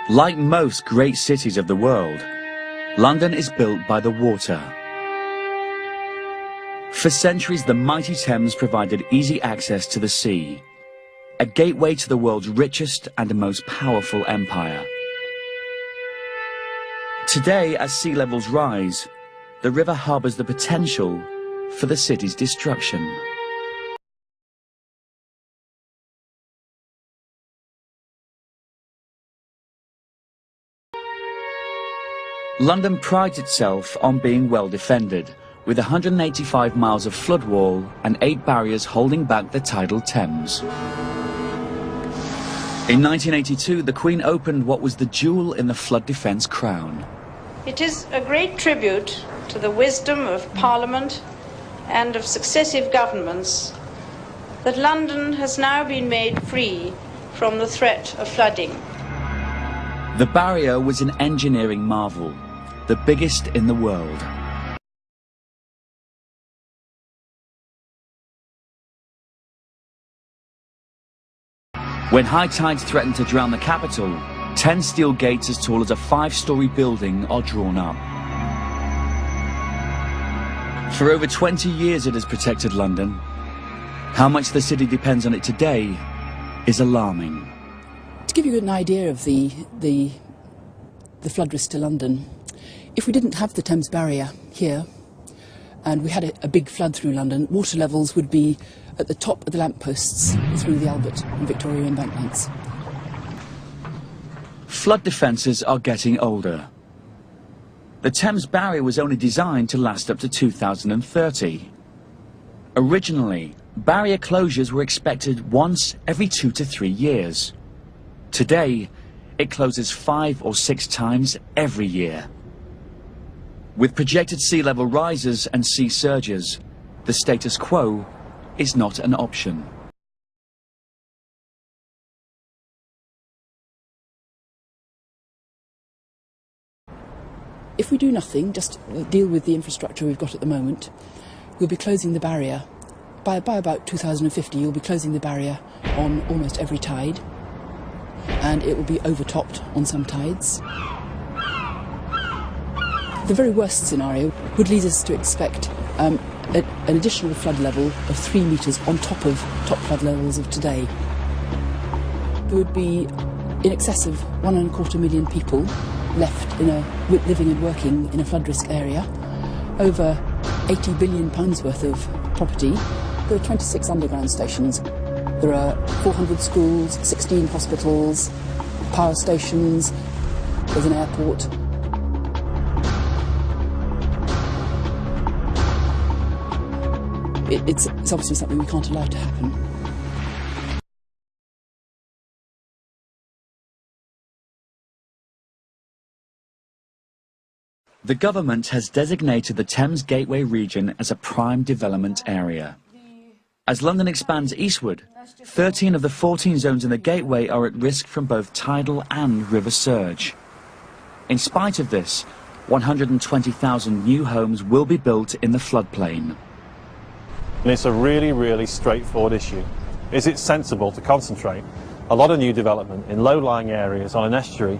Like most great cities of the world, London is built by the water. For centuries, the mighty Thames provided easy access to the sea, a gateway to the world's richest and most powerful empire. Today, as sea levels rise, the river harbours the potential for the city's destruction. London prides itself on being well defended, with 185 miles of flood wall and 8 barriers holding back the tidal Thames. In 1982, the Queen opened what was the jewel in the flood defence crown. It is a great tribute to the wisdom of Parliament and of successive governments that London has now been made free from the threat of flooding. The barrier was an engineering marvel, the biggest in the world. When high tides threaten to drown the capital, 10 steel gates as tall as a 5-story building are drawn up. For over 20 years it has protected London. How much the city depends on it today is alarming. To give you an idea of the flood risk to London, if we didn't have the Thames barrier here and we had a big flood through London, water levels would be at the top of the lampposts through the Albert and Victoria embankments. Flood defences are getting older. The Thames barrier was only designed to last up to 2030. Originally, barrier closures were expected once every 2 to 3 years. Today, it closes 5 or 6 times every year. With projected sea level rises and sea surges, the status quo is not an option. If we do nothing, just deal with the infrastructure we've got at the moment, we'll be closing the barrier. By about 2050, you'll be closing the barrier on almost every tide, and it will be overtopped on some tides. The very worst scenario would lead us to expect an additional flood level of 3 metres on top of top flood levels of today. There would be in excess of 1.25 million people left living and working in a flood risk area, over £80 billion worth of property. There are 26 underground stations. There are 400 schools, 16 hospitals, power stations, there's an airport. It's obviously something we can't allow to happen. The government has designated the Thames Gateway region as a prime development area. As London expands eastward, 13 of the 14 zones in the Gateway are at risk from both tidal and river surge. In spite of this, 120,000 new homes will be built in the floodplain. And it's a really straightforward issue. Is it sensible to concentrate a lot of new development in low-lying areas on an estuary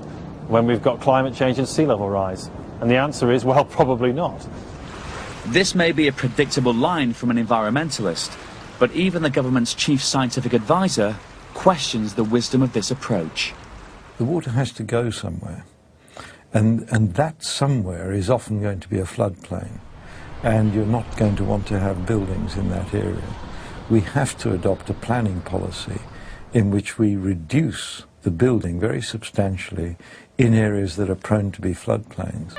when we've got climate change and sea level rise? And the answer is, well, probably not. This may be a predictable line from an environmentalist, but even the government's chief scientific advisor questions the wisdom of this approach. The water has to go somewhere, and that somewhere is often going to be a floodplain. And you're not going to want to have buildings in that area. We have to adopt a planning policy in which we reduce the building very substantially in areas that are prone to be floodplains.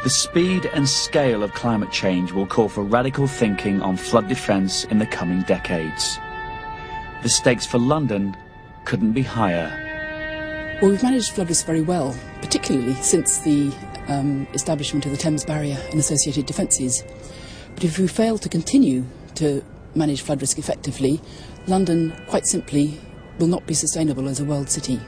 The speed and scale of climate change will call for radical thinking on flood defence in the coming decades. The stakes for London couldn't be higher. Well, we've managed flood risk very well, particularly since the establishment of the Thames barrier and associated defences. But if we fail to continue to manage flood risk effectively, London, quite simply, will not be sustainable as a world city.